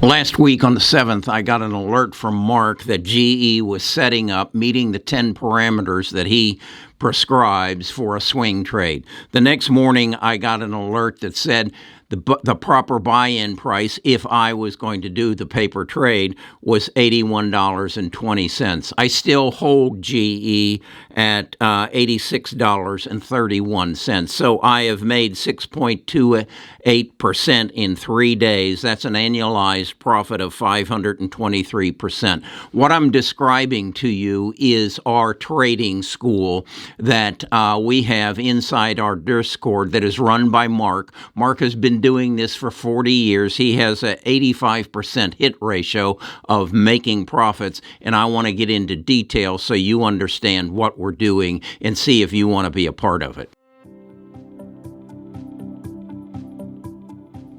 Last week on the 7th, I got an alert from Mark that GE was setting up, meeting the 10 parameters that he prescribes for a swing trade. The next morning, I got an alert that said the proper buy-in price, if I was going to do the paper trade, was $81.20. I still hold GE at $86.31. So I have made 6.28% in 3 days. That's an annualized profit of 523%. What I'm describing to you is our trading school that we have inside our Discord that is run by Mark. Mark has been doing this for 40 years. He has an 85% hit ratio of making profits, and I want to get into detail so you understand what we're doing and see if you want to be a part of it.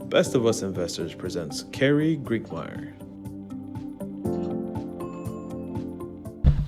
Best of Us Investors presents Kerry Griegmeyer.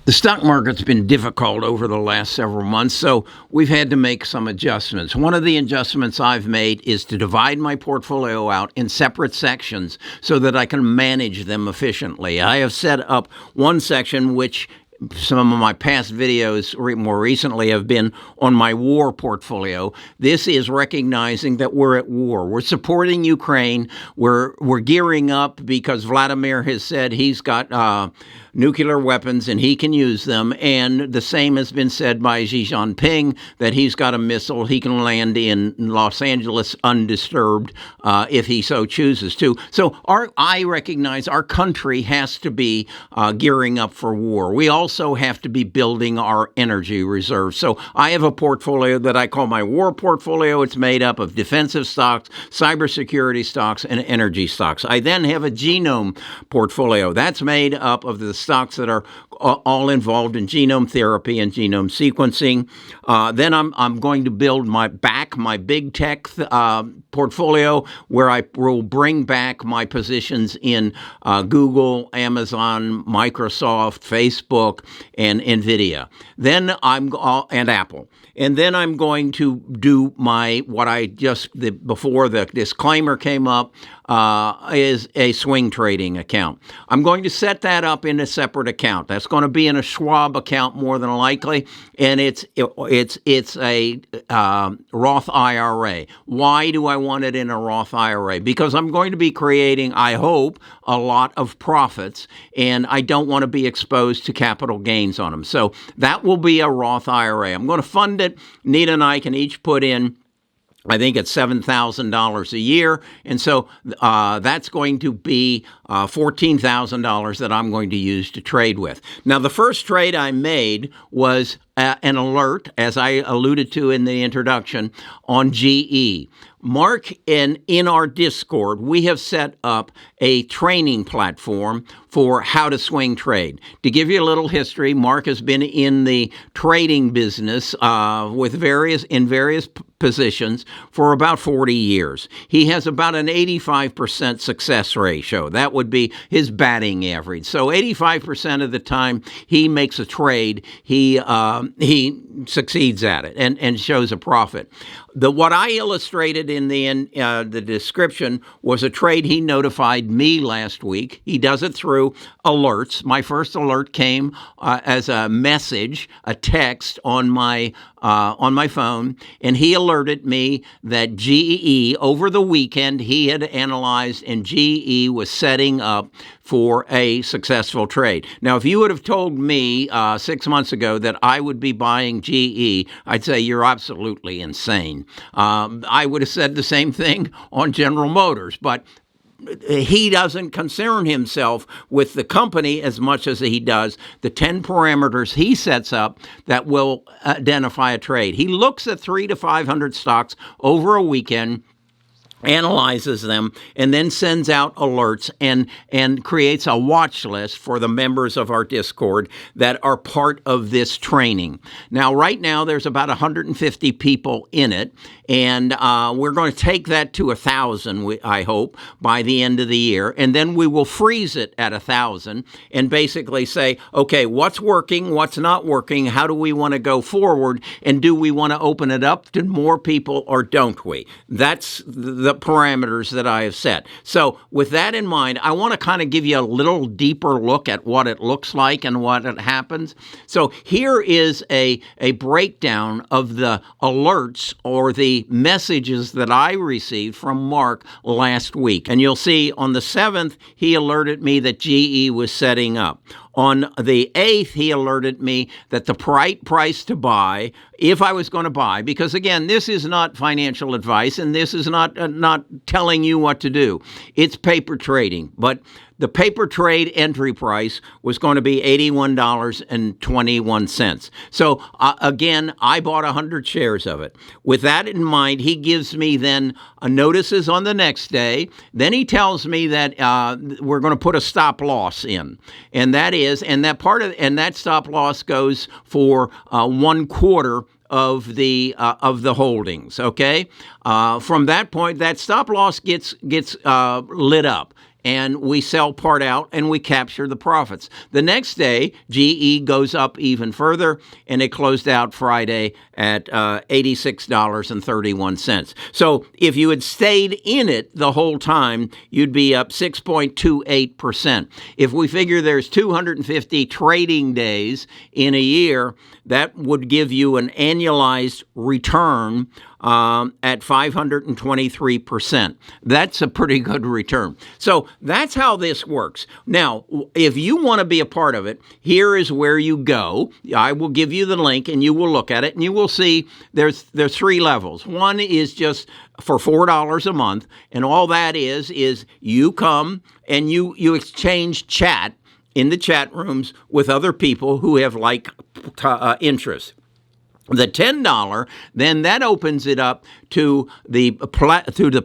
The stock market's been difficult over the last several months, so we've had to make some adjustments. One of the adjustments I've made is to divide my portfolio out in separate sections so that I can manage them efficiently. I have set up one section which some of my past videos more recently have been on my war portfolio. This is recognizing that we're at war. We're supporting Ukraine. We're gearing up because Vladimir has said he's got nuclear weapons and he can use them. And the same has been said by Xi Jinping, that he's got a missile. He can land in Los Angeles undisturbed if he so chooses to. So I recognize our country has to be gearing up for war. We also have to be building our energy reserves. So I have a portfolio that I call my war portfolio. It's made up of defensive stocks, cybersecurity stocks, and energy stocks. I then have a genome portfolio. That's made up of the stocks that are all involved in genome therapy and genome sequencing. Then I'm going to build my big tech portfolio, where I will bring back my positions in Google, Amazon, Microsoft, Facebook, and NVIDIA. Then and Apple. And then I'm going to do before the disclaimer came up, is a swing trading account. I'm going to set that up in a separate account. That's going to be in a Schwab account more than likely, and it's a Roth IRA. Why do I want it in a Roth IRA? Because I'm going to be creating, I hope, a lot of profits, and I don't want to be exposed to capital gains on them. So that will be a Roth IRA. I'm going to fund it. Nita and I can each put in, I think it's $7,000 a year, and so that's going to be $14,000 that I'm going to use to trade with. Now, the first trade I made was an alert, as I alluded to in the introduction, on GE. Mark, in our Discord, we have set up a training platform for how to swing trade. To give you a little history, Mark has been in the trading business in various positions for about 40 years. He has about an 85% success ratio. That would be his batting average. So 85% of the time he makes a trade, he succeeds at it and shows a profit. What I illustrated in the description was a trade he notified me last week. He does it through alerts. My first alert came as a message, a text on my phone, and he alerted me that GE, over the weekend, he had analyzed, and GE was setting up for a successful trade. Now, if you would have told me 6 months ago that I would be buying GE, I'd say you're absolutely insane. I would have said the same thing on General Motors, but he doesn't concern himself with the company as much as he does the 10 parameters he sets up that will identify a trade. He looks at 300 to 500 stocks over a weekend, analyzes them, and then sends out alerts and creates a watch list for the members of our Discord that are part of this training. Now, right now, there's about 150 people in it, and we're going to take that to 1,000, I hope, by the end of the year, and then we will freeze it at 1,000 and basically say, okay, what's working, what's not working, how do we want to go forward, and do we want to open it up to more people or don't we? That's parameters that I have set. So with that in mind, I want to kind of give you a little deeper look at what it looks like and what it happens. So here is a breakdown of the alerts or the messages that I received from Mark last week. And you'll see on the 7th, he alerted me that GE was setting up. On the 8th, he alerted me that the right price to buy, if I was going to buy, because again, this is not financial advice and this is not telling you what to do. It's paper trading, but the paper trade entry price was going to be $81.21. So again, I bought 100 shares of it. With that in mind, he gives me then notices on the next day. Then he tells me that we're going to put a stop loss in, and that stop loss goes for 1/4 of the holdings. Okay, from that point, that stop loss gets lit up, and we sell part out and we capture the profits. The next day, GE goes up even further, and it closed out Friday at $86.31. So if you had stayed in it the whole time, you'd be up 6.28%. If we figure there's 250 trading days in a year, that would give you an annualized return at 523%. That's a pretty good return. So that's how this works. Now, if you want to be a part of it, here is where you go. I will give you the link and you will look at it and you will see there's 3 levels. One is just for $4 a month, and all that is you come and you exchange chat in the chat rooms with other people who have like interests. The $10, then that opens it up to the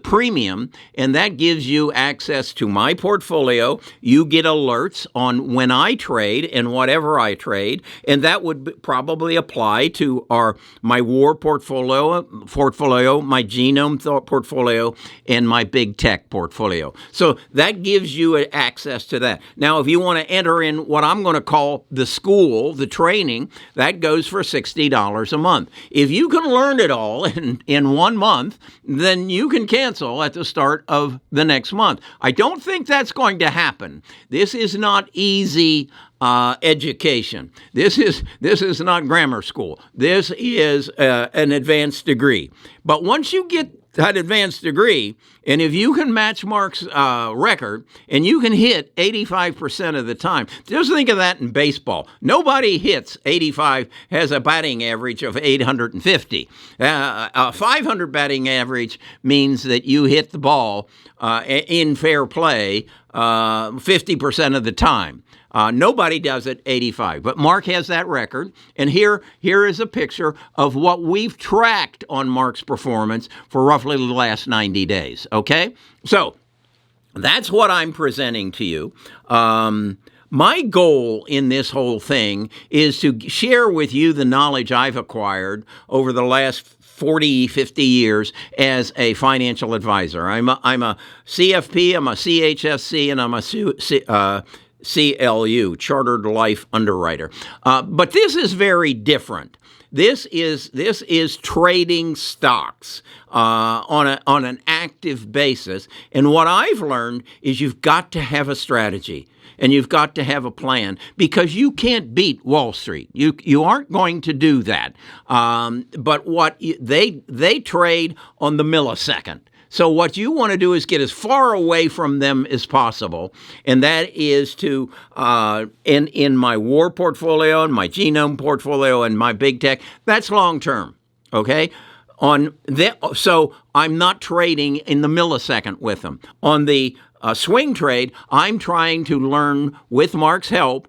premium, and that gives you access to my portfolio. You get alerts on when I trade and whatever I trade, and that would probably apply to my war portfolio, my genome portfolio, and my big tech portfolio. So that gives you access to that. Now, if you want to enter in what I'm going to call the school, the training, that goes for $60 a month. If you can learn it all in 1 month, then you can cancel at the start of the next month. I don't think that's going to happen. This is not easy education. This is not grammar school. This is an advanced degree. But once you get that advanced degree, and if you can match Mark's record, and you can hit 85% of the time, just think of that in baseball. Nobody hits 85, has a batting average of 850. A 500 batting average means that you hit the ball in fair play 50% of the time. Nobody does it 85, but Mark has that record. And here is a picture of what we've tracked on Mark's performance for roughly the last 90 days. Okay, so that's what I'm presenting to you. My goal in this whole thing is to share with you the knowledge I've acquired over the last 40, 50 years as a financial advisor. I'm a CFP, I'm a CHSC, and I'm a CLU, Chartered Life Underwriter. But this is very different. This is trading stocks on an active basis. And what I've learned is you've got to have a strategy and you've got to have a plan, because you can't beat Wall Street. You aren't going to do that. But they trade on the millisecond. So what you want to do is get as far away from them as possible, and that is to, in my war portfolio, and my genome portfolio, and my big tech, that's long term, okay? So I'm not trading in the millisecond with them. On the swing trade, I'm trying to learn, with Mark's help,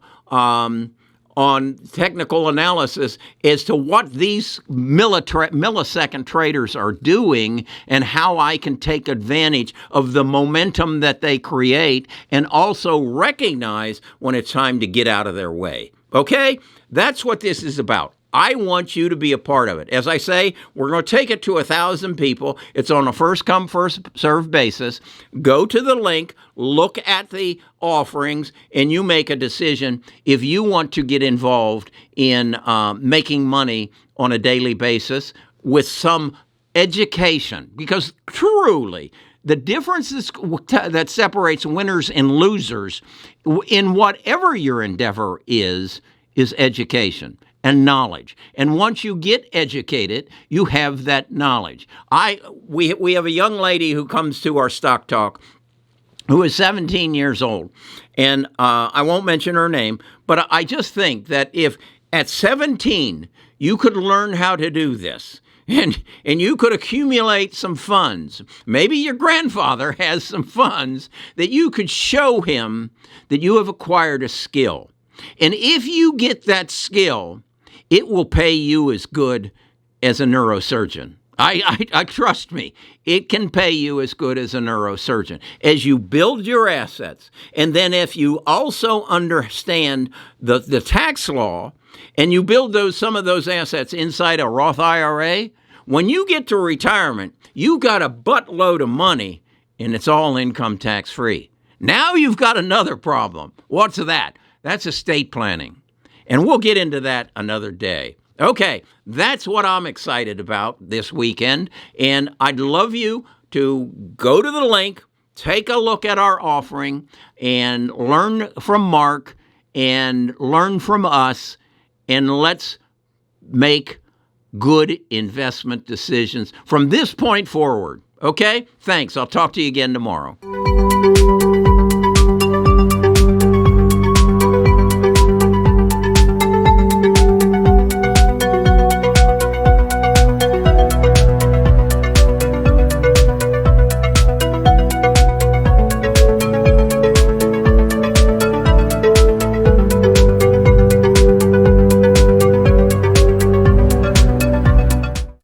on technical analysis as to what these millisecond traders are doing and how I can take advantage of the momentum that they create and also recognize when it's time to get out of their way. Okay? That's what this is about. I want you to be a part of it. As I say, we're going to take it to 1,000 people. It's on a first-come, first-served basis. Go to the link, look at the offerings, and you make a decision if you want to get involved in making money on a daily basis with some education. Because truly, The difference that separates winners and losers in whatever your endeavor is education and knowledge. And once you get educated, you have that knowledge. We have a young lady who comes to our stock talk who is 17 years old. And I won't mention her name, but I just think that if at 17 you could learn how to do this, and you could accumulate some funds, maybe your grandfather has some funds, that you could show him that you have acquired a skill. And if you get that skill, it will pay you as good as a neurosurgeon. I trust me, it can pay you as good as a neurosurgeon as you build your assets. And then if you also understand the tax law and you build some of those assets inside a Roth IRA, when you get to retirement, you got a buttload of money and it's all income tax free. Now you've got another problem. What's that? That's estate planning. And we'll get into that another day. Okay, that's what I'm excited about this weekend, and I'd love you to go to the link, take a look at our offering, and learn from Mark and learn from us, and let's make good investment decisions from this point forward. Okay? Thanks. I'll talk to you again tomorrow.